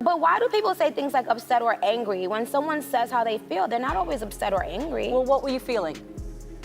But why do people say things like upset or angry? When someone says how they feel, they're not always upset or angry. Well, what were you feeling?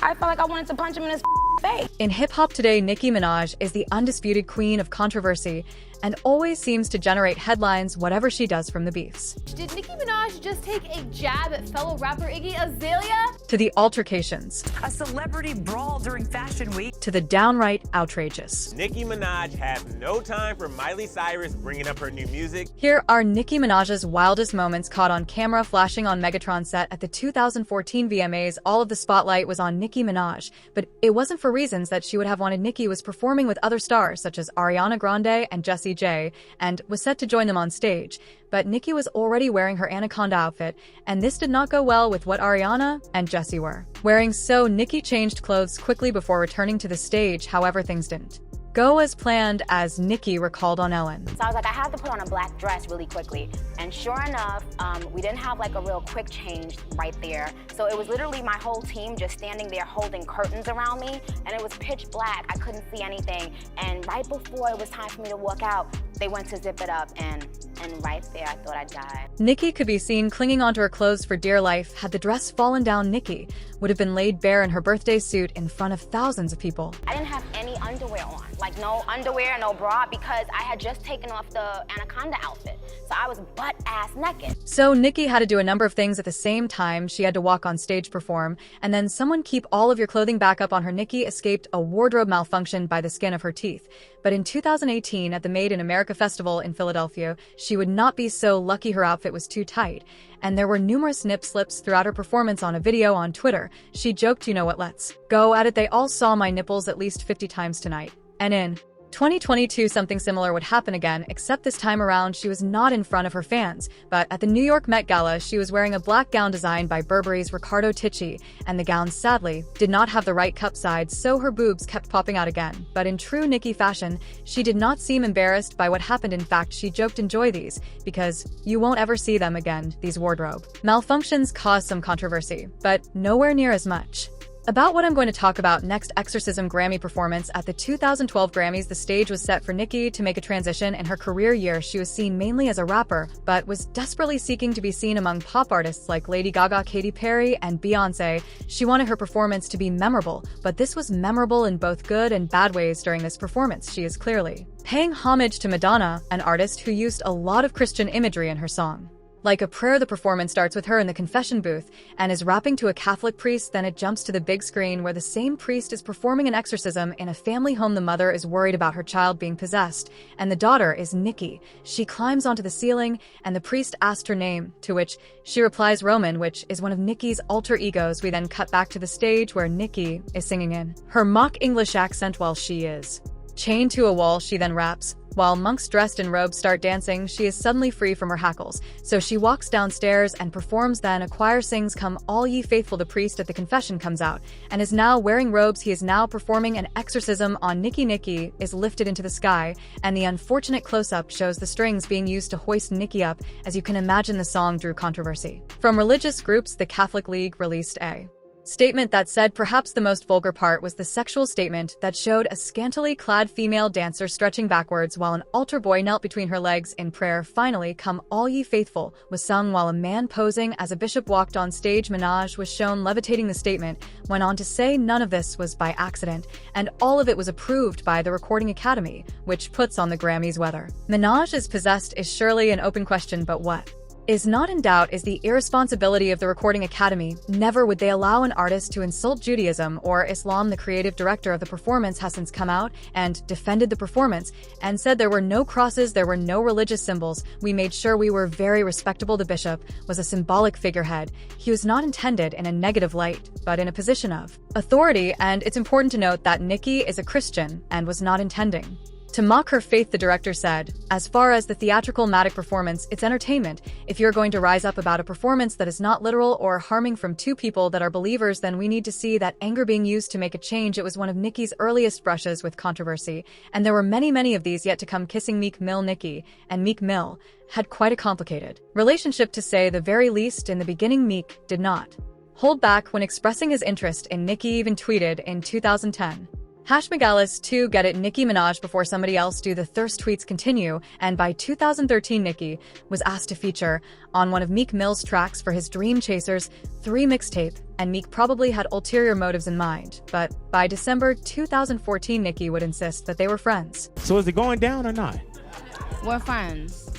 I felt like I wanted to punch him in his face. In hip-hop today, Nicki Minaj is the undisputed queen of controversy and always seems to generate headlines whatever she does from the beefs. Did Nicki Minaj just take a jab at fellow rapper Iggy Azalea? To the altercations. A celebrity brawl during Fashion Week. To the downright outrageous. Nicki Minaj has no time for Miley Cyrus bringing up her new music. Here are Nicki Minaj's wildest moments caught on camera flashing on Megatron's set at the 2014 VMAs. All of the spotlight was on Nicki Minaj, but it wasn't for reasons that she would have wanted. Nicki was performing with other stars such as Ariana Grande and Jessie J, and was set to join them on stage. But Nicki was already wearing her Anaconda outfit, and this did not go well with what Ariana and Jessie were wearing, so Nicki changed clothes quickly before returning to the stage. However, things didn't go as planned, as Nicki recalled on Ellen. So I was like, I have to put on a black dress really quickly. And sure enough, we didn't have like a real quick change right there. So it was literally my whole team just standing there holding curtains around me, and it was pitch black. I couldn't see anything. And right before it was time for me to walk out, they went to zip it up, and right there, I thought I died. Nicki could be seen clinging onto her clothes for dear life. Had the dress fallen down, Nicki would have been laid bare in her birthday suit in front of thousands of people. I didn't have any underwear on, like no underwear, no bra, because I had just taken off the Anaconda outfit. So I was butt-ass naked. So Nicki had to do a number of things at the same time. She had to walk on stage, perform, and then someone keep all of your clothing back up on her. Nicki escaped a wardrobe malfunction by the skin of her teeth. But in 2018, at the Made in America Festival in Philadelphia, she would not be so lucky. Her outfit was too tight, and there were numerous nip slips throughout her performance. On a video on Twitter, she joked, "You know what, let's go at it. They all saw my nipples at least 50 times tonight." And in 2022, something similar would happen again, except this time around she was not in front of her fans, but at the New York Met Gala she was wearing a black gown designed by Burberry's Riccardo Tisci, and the gown sadly did not have the right cup sides, so her boobs kept popping out again. But in true Nicki fashion, she did not seem embarrassed by what happened. In fact, she joked, "Enjoy these, because you won't ever see them again." These wardrobe malfunctions caused some controversy, but nowhere near as much about what I'm going to talk about next. Exorcism Grammy performance. At the 2012 Grammys, the stage was set for Nicki to make a transition in her career year. She was seen mainly as a rapper, but was desperately seeking to be seen among pop artists like Lady Gaga, Katy Perry, and Beyoncé. She wanted her performance to be memorable, but this was memorable in both good and bad ways. During this performance, she is clearly paying homage to Madonna, an artist who used a lot of Christian imagery in her song. Like a prayer, the performance starts with her in the confession booth and is rapping to a Catholic priest. Then it jumps to the big screen where the same priest is performing an exorcism in a family home. The mother is worried about her child being possessed, and the daughter is Nicki. She climbs onto the ceiling, and the priest asks her name, to which she replies Roman, which is one of Nicki's alter egos. We then cut back to the stage where Nicki is singing in her mock English accent while she is chained to a wall. She then raps. While monks dressed in robes start dancing, she is suddenly free from her hackles. So she walks downstairs and performs. Then a choir sings, "Come all ye faithful." The priest at the confession comes out and is now wearing robes. He is now performing an exorcism on Nicki. Nicki is lifted into the sky, and the unfortunate close-up shows the strings being used to hoist Nicki up. As you can imagine, the song drew controversy from religious groups. The Catholic League released a statement that said perhaps the most vulgar part was the sexual statement that showed a scantily clad female dancer stretching backwards while an altar boy knelt between her legs in prayer. Finally, "Come all ye faithful" was sung while a man posing as a bishop walked on stage. Minaj was shown levitating. The statement went on to say none of this was by accident, and all of it was approved by the Recording Academy, which puts on the Grammys. Whether Minaj is possessed is surely an open question, but what is not in doubt is the irresponsibility of the Recording Academy. Never would they allow an artist to insult Judaism or Islam. The creative director of the performance has since come out and defended the performance and said there were no crosses, there were no religious symbols. "We made sure we were very respectable." The bishop was a symbolic figurehead. He was not intended in a negative light, but in a position of authority, and it's important to note that Nicki is a Christian and was not intending to mock her faith. The director said, "As far as the theatrical matic performance, it's entertainment. If you're going to rise up about a performance that is not literal or harming from two people that are believers, then we need to see that anger being used to make a change." It was one of Nicki's earliest brushes with controversy, and there were many of these yet to come. Kissing Meek Mill. Nicki and Meek Mill had quite a complicated relationship, to say the very least. In the beginning, Meek did not hold back when expressing his interest in Nicki, even tweeted in 2010, #Megalis 2 get it Nicki Minaj before somebody else do the thirst tweets continue, and by 2013 Nicki was asked to feature on one of Meek Mill's tracks for his Dream Chasers 3 mixtape, and Meek probably had ulterior motives in mind, but by December 2014 Nicki would insist that they were friends. So is it going down or not? We're friends.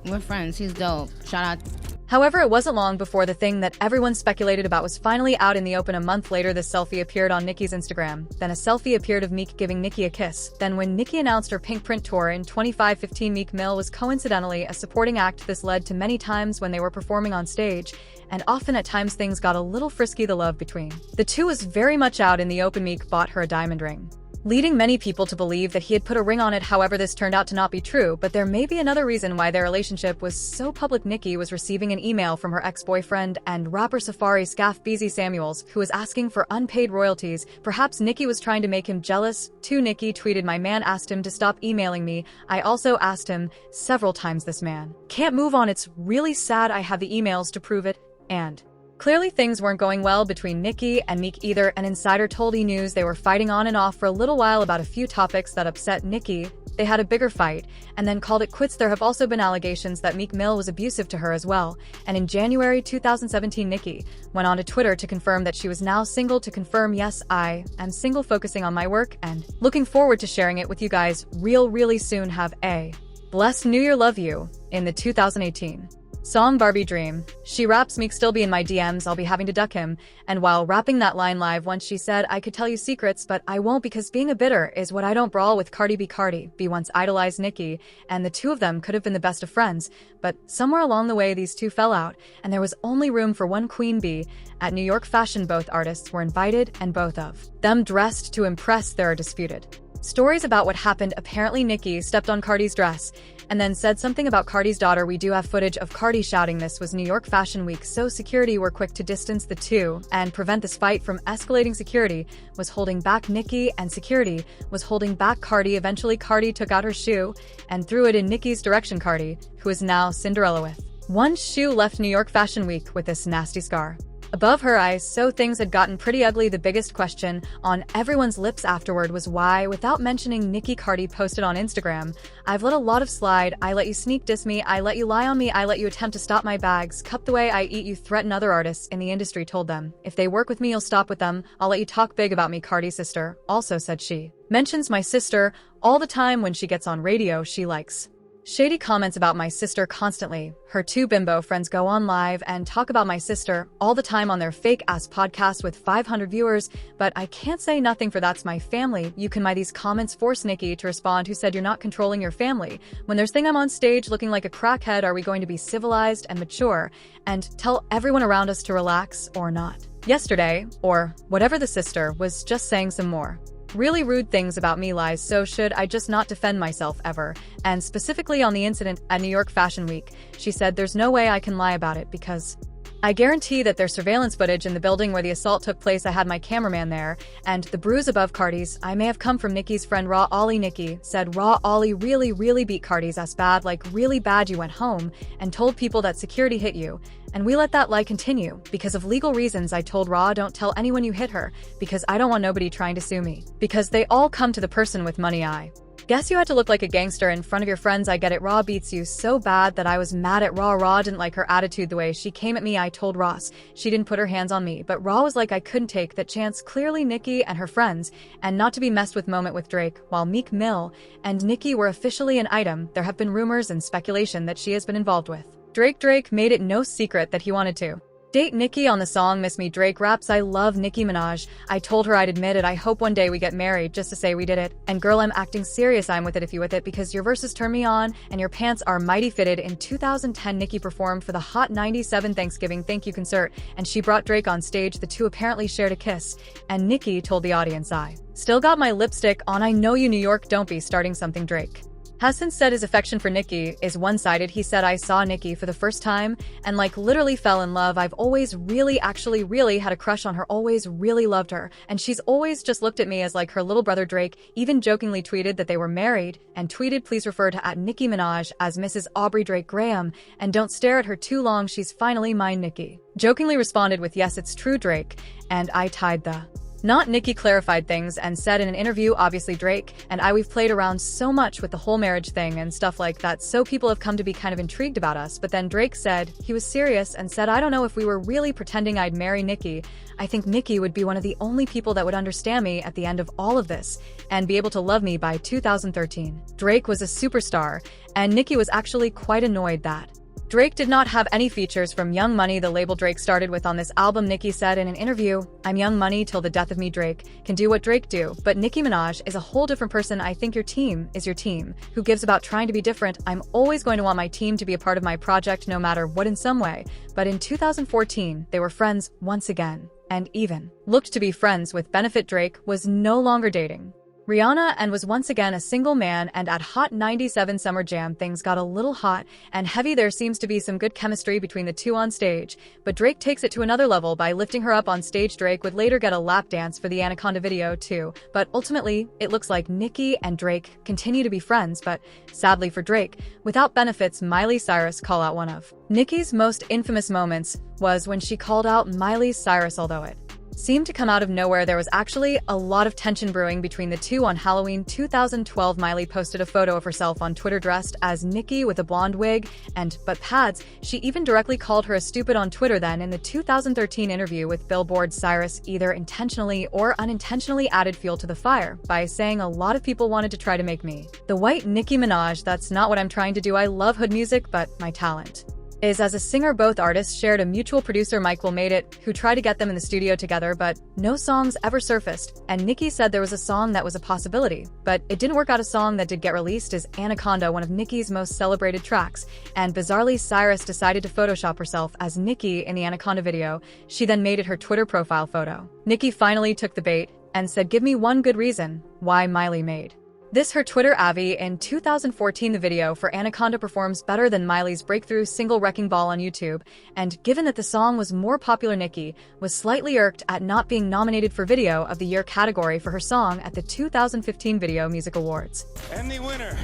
We're friends. He's dope. Shout out. However, it wasn't long before the thing that everyone speculated about was finally out in the open. A month later, this selfie appeared on Nicki's Instagram. Then a selfie appeared of Meek giving Nicki a kiss. Then when Nicki announced her Pink Print tour in 2015, Meek Mill was coincidentally a supporting act. This led to many times when they were performing on stage, and often at times things got a little frisky, the love between the two was very much out in the open. Meek bought her a diamond ring, leading many people to believe that he had put a ring on it. However, this turned out to not be true, but there may be another reason why their relationship was so public. Nicki was receiving an email from her ex-boyfriend and rapper Safari Scaff Beezy Samuels, who was asking for unpaid royalties. Perhaps Nicki was trying to make him jealous. Too. Nicki tweeted, "My man asked him to stop emailing me. I also asked him several times. This man can't move on. It's really sad. I have the emails to prove it." And clearly things weren't going well between Nicki and Meek either. An insider told E! News they were fighting on and off for a little while about a few topics that upset Nicki. They had a bigger fight, and then called it quits. There have also been allegations that Meek Mill was abusive to her as well, and in January 2017 Nicki went on to Twitter to confirm that she was now single. To confirm, "Yes, I am single, focusing on my work and looking forward to sharing it with you guys really soon. Have a blessed New Year. Love you." In the 2018 song Barbie Dream, she raps, "Meek still be in my DMs, I'll be having to duck him." And while rapping that line live once, she said, "I could tell you secrets, but I won't, because being a bitter is what I don't." Brawl with Cardi B. Cardi B once idolized Nicki, and the two of them could have been the best of friends, but somewhere along the way these two fell out, and there was only room for one Queen Bee. At New York Fashion, both artists were invited, and both of them dressed to impress. There are disputed stories about what happened. Apparently Nicki stepped on Cardi's dress and then said something about Cardi's daughter. We do have footage of Cardi shouting. This was New York Fashion Week, so security were quick to distance the two and prevent this fight from escalating. Security was holding back Nicki, and security was holding back Cardi. Eventually Cardi took out her shoe and threw it in Nicki's direction. Cardi, who is now Cinderella with one shoe, left New York Fashion Week with this nasty scar above her eyes, so things had gotten pretty ugly. The biggest question on everyone's lips afterward was why, without mentioning Nicki, Cardi posted on Instagram, "I've let a lot of slide. I let you sneak diss me. I let you lie on me. I let you attempt to stop my bags. Cup the way I eat you. Threaten other artists in the industry. Told them if they work with me, you'll stop with them. I'll let you talk big about me." Cardi's sister also said she mentions my sister all the time when she gets on radio. She likes shady comments about my sister constantly. Her two bimbo friends go on live and talk about my sister all the time on their fake-ass podcast with 500 viewers, but I can't say nothing for that's my family. You can. These comments force Nicki to respond, who said, "You're not controlling your family. When there's thing I'm on stage looking like a crackhead, are we going to be civilized and mature and tell everyone around us to relax or not?" Yesterday, or whatever, the sister was just saying some more really rude things about me. Lies. So should I just not defend myself ever? And specifically on the incident at New York Fashion Week, she said, "There's no way I can lie about it, because I guarantee that there's surveillance footage in the building where the assault took place. I had my cameraman there, and the bruise above Cardi's, I may have come from Nicki's friend Raw Ollie." Nicki said Raw Ollie really beat Cardi's ass bad, like really bad. "You went home and told people that security hit you, and we let that lie continue. Because of legal reasons, I told Raw, don't tell anyone you hit her, because I don't want nobody trying to sue me. Because they all come to the person with money. I guess you had to look like a gangster in front of your friends. I get it. Raw beats you so bad that I was mad at Raw. Raw didn't like her attitude, the way she came at me. I told Ross she didn't put her hands on me, but Raw was like, I couldn't take that chance." Clearly Nicki and her friends, and not to be messed with moment with Drake. While Meek Mill and Nicki were officially an item, there have been rumors and speculation that she has been involved with Drake made it no secret that he wanted to date Nicki on the song Miss Me. Drake raps, "I love Nicki Minaj. I told her I'd admit it. I hope one day we get married just to say we did it. And girl, I'm acting serious. I'm with it if you with it, because your verses turn me on and your pants are mighty fitted." In 2010, Nicki performed for the Hot 97 Thanksgiving Thank You concert, and she brought Drake on stage. The two apparently shared a kiss, and Nicki told the audience, "I still got my lipstick on. I know you, New York. Don't be starting something." Drake has since said his affection for Nicki is one-sided. He said, "I saw Nicki for the first time and like literally fell in love. I've always really had a crush on her, always really loved her, and she's always just looked at me as like her little brother." Drake even jokingly tweeted that they were married, and tweeted, "Please refer to at Nicki Minaj as Mrs. Aubrey Drake Graham, and don't stare at her too long. She's finally mine." Nicki jokingly responded with, "Yes, it's true, Drake, and I tied the Not Nicki clarified things and said in an interview, obviously Drake and we've played around so much with the whole marriage thing and stuff like that, so people have come to be kind of intrigued about us. But then Drake said he was serious and said, I don't know if we were really pretending I'd marry Nicki. I think Nicki would be one of the only people that would understand me at the end of all of this and be able to love me by 2013. Drake was a superstar, and Nicki was actually quite annoyed that Drake did not have any features from Young Money, the label Drake started with on this album. Nicki said in an interview, I'm Young Money till the death of me. Drake can do what Drake do, but Nicki Minaj is a whole different person. I think your team is your team. Who gives about trying to be different? I'm always going to want my team to be a part of my project no matter what in some way. But in 2014, they were friends once again, and even looked to be friends with benefit. Drake was no longer dating Rihanna and was once again a single man, and at Hot 97 Summer Jam things got a little hot and heavy. There seems to be some good chemistry between the two on stage, but Drake takes it to another level by lifting her up on stage. Drake would later get a lap dance for the Anaconda video too, but ultimately it looks like Nicki and Drake continue to be friends. But sadly for Drake, without benefits, Miley Cyrus call out. One of Nicki's most infamous moments was when she called out Miley Cyrus. Although it seemed to come out of nowhere, there was actually a lot of tension brewing between the two. On Halloween 2012, Miley posted a photo of herself on Twitter dressed as Nicki with a blonde wig and butt pads. She even directly called her a stupid on Twitter. Then in the 2013 interview with Billboard, Cyrus either intentionally or unintentionally added fuel to the fire by saying, a lot of people wanted to try to make me the white Nicki Minaj. That's not what I'm trying to do. I love hood music, but my talent is as a singer. Both artists shared a mutual producer, Mike Will Made It, who tried to get them in the studio together, but no songs ever surfaced. And Nicki said there was a song that was a possibility, but it didn't work out. A song that did get released is Anaconda, one of Nicki's most celebrated tracks. And bizarrely, Cyrus decided to Photoshop herself as Nicki in the Anaconda video. She then made it her Twitter profile photo. Nicki finally took the bait and said, give me one good reason why Miley made this her Twitter AV. In 2014, the video for Anaconda performs better than Miley's breakthrough single Wrecking Ball on YouTube, and given that the song was more popular, Nicki was slightly irked at not being nominated for Video of the Year category for her song at the 2015 Video Music Awards. And the winner,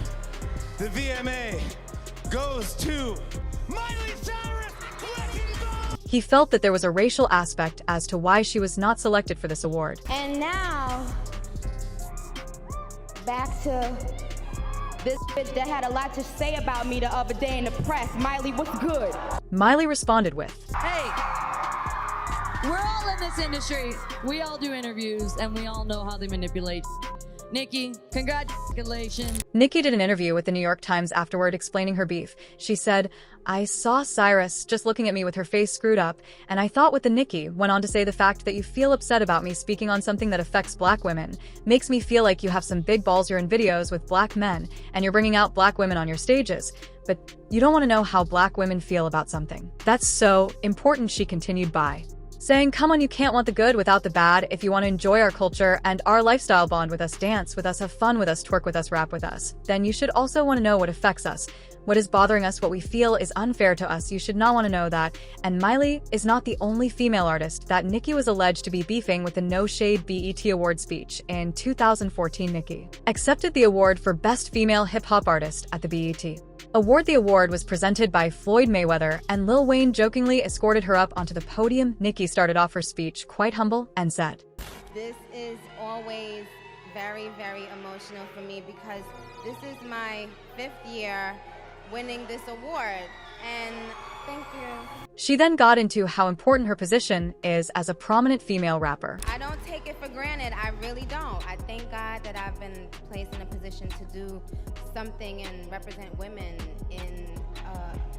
the VMA, goes to Miley Cyrus. Wrecking Ball. He felt that there was a racial aspect as to why she was not selected for this award. And now, back to this bitch that had a lot to say about me the other day in the press. Miley, what's good? Miley responded with, hey, we're all in this industry. We all do interviews, and we all know how they manipulate. Nicki, congratulations. Nicki did an interview with the New York Times afterward explaining her beef. She said, I saw Cyrus just looking at me with her face screwed up, and I thought with the Nicki, went on to say, the fact that you feel upset about me speaking on something that affects black women makes me feel like you have some big balls. You're in videos with black men, and you're bringing out black women on your stages, but you don't want to know how black women feel about something. That's so important, she continued by saying, come on, you can't want the good without the bad. If you want to enjoy our culture and our lifestyle, bond with us, dance with us, have fun with us, twerk with us, rap with us, then you should also want to know what affects us, what is bothering us, what we feel is unfair to us. You should not want to know that. And Miley is not the only female artist that Nicki was alleged to be beefing with. The No Shade BET Award speech in 2014, Nicki accepted the award for Best Female Hip Hop Artist at the BET Award. The award was presented by Floyd Mayweather, and Lil Wayne jokingly escorted her up onto the podium. Nicki started off her speech quite humble and said, This is always very, very emotional for me because this is my 5th year winning this award, and thank you. She then got into how important her position is as a prominent female rapper. I don't take it for granted. I really don't. I thank God that I've been placed in a position to do something and represent women in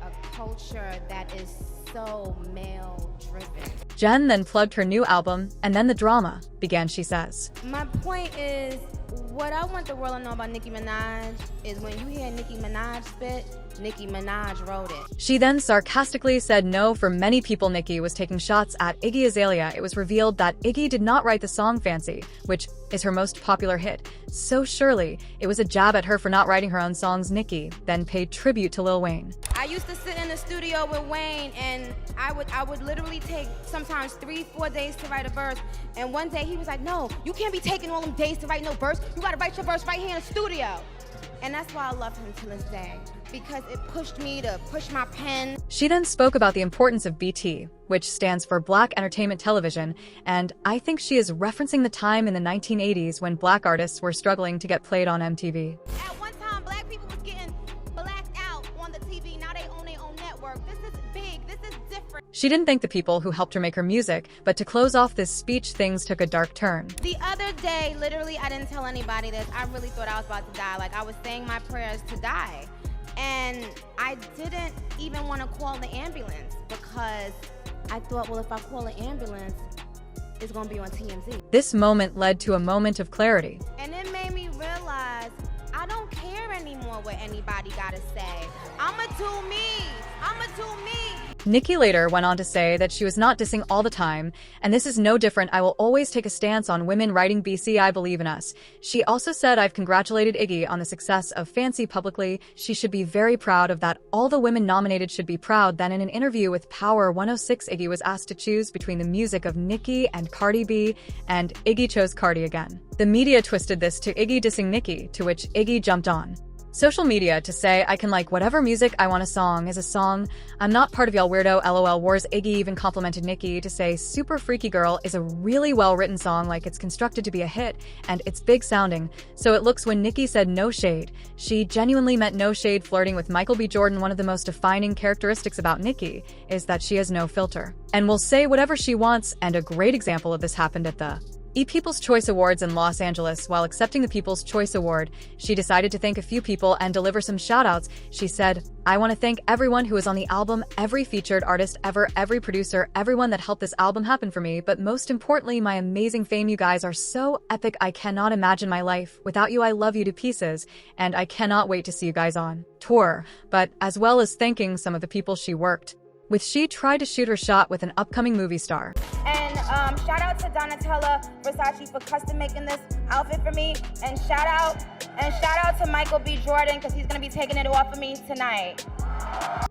a culture that is so male-driven. Jen then plugged her new album, and then the drama began, she says. My point is, what I want the world to know about Nicki Minaj is when you hear Nicki Minaj spit, Nicki Minaj wrote it. She then sarcastically said no. For many people, Nicki was taking shots at Iggy Azalea. It was revealed that Iggy did not write the song Fancy, which is her most popular hit. So surely, it was a jab at her for not writing her own songs. Nicki then paid tribute to Lil Wayne. I used to sit in the studio with Wayne, and I would literally take sometimes 3-4 days to write a verse. And one day he was like, no, you can't be taking all them days to write no verse. You gotta write your verse right here in the studio. And that's why I love him to this day, because it pushed me to push my pen. She then spoke about the importance of BT, which stands for Black Entertainment Television, and I think she is referencing the time in the 1980s when black artists were struggling to get played on MTV. At one time, black people was getting blacked out on the TV. Now they own their own network. This is big. This is different. She didn't thank the people who helped her make her music, but to close off this speech, things took a dark turn. The other day, literally, I didn't tell anybody this. I really thought I was about to die. Like, I was saying my prayers to die. And I didn't even want to call the ambulance because I thought, well, if I call the ambulance, it's going to be on TMZ. This moment led to a moment of clarity. And it made me realize I don't care anymore what anybody got to say. I'ma do me. I'ma do me. Nicki later went on to say that she was not dissing all the time, and this is no different. I will always take a stance on women writing BC I Believe in Us. She also said, I've congratulated Iggy on the success of Fancy publicly. She should be very proud of that. All the women nominated should be proud. Then in an interview with Power 106, Iggy was asked to choose between the music of Nicki and Cardi B, and Iggy chose Cardi again. The media twisted this to Iggy dissing Nicki, to which Iggy jumped on social media to say, I can like whatever music I want. A song is a song. I'm not part of y'all weirdo LOL wars. Iggy even complimented Nicki to say Super Freaky Girl is a really well-written song, like it's constructed to be a hit, and it's big sounding. So it looks when Nicki said no shade, she genuinely meant no shade. Flirting with Michael B. Jordan, one of the most defining characteristics about Nicki is that she has no filter and will say whatever she wants, and a great example of this happened at the People's Choice Awards in Los Angeles. While accepting the People's Choice Award, she decided to thank a few people and deliver some shoutouts. She said, I want to thank everyone who was on the album, every featured artist ever, every producer, everyone that helped this album happen for me, but most importantly, my amazing fame. You guys are so epic. I cannot imagine my life without you. I love you to pieces, and I cannot wait to see you guys on tour. But as well as thanking some of the people she worked with, she tried to shoot her shot with an upcoming movie star. And shout out to Donatella Versace for custom making this outfit for me. And shout out to Michael B. Jordan, because he's gonna be taking it off of me tonight.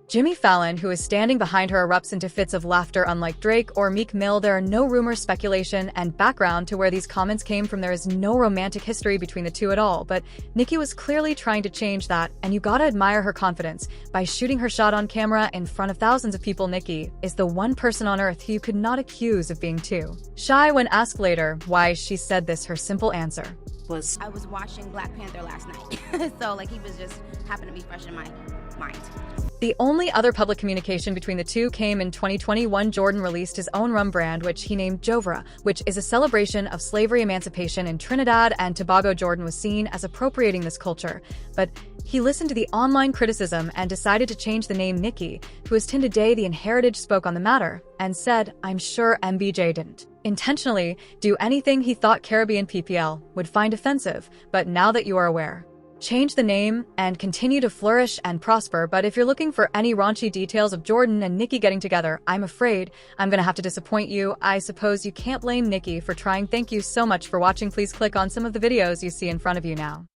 Jimmy Fallon, who is standing behind her, erupts into fits of laughter. Unlike Drake or Meek Mill, there are no rumors, speculation, and background to where these comments came from. There is no romantic history between the two at all, but Nicki was clearly trying to change that, and you gotta admire her confidence. By shooting her shot on camera in front of thousands of people, Nicki is the one person on earth who you could not accuse of being too shy. When asked later why she said this, her simple answer was, I was watching Black Panther last night, so like he was just happened to be fresh in my mind. The only other public communication between the two came in 2021. Jordan released his own rum brand, which he named Jovra, which is a celebration of slavery emancipation in Trinidad and Tobago. Jordan was seen as appropriating this culture, but he listened to the online criticism and decided to change the name. Nicki, who is today the Heritage, spoke on the matter and said, I'm sure MBJ didn't intentionally do anything he thought Caribbean PPL would find offensive, but now that you are aware, change the name and continue to flourish and prosper. But if you're looking for any raunchy details of Jordan and Nicki getting together, I'm afraid I'm gonna have to disappoint you. I suppose you can't blame Nicki for trying. Thank you so much for watching. Please click on some of the videos you see in front of you now.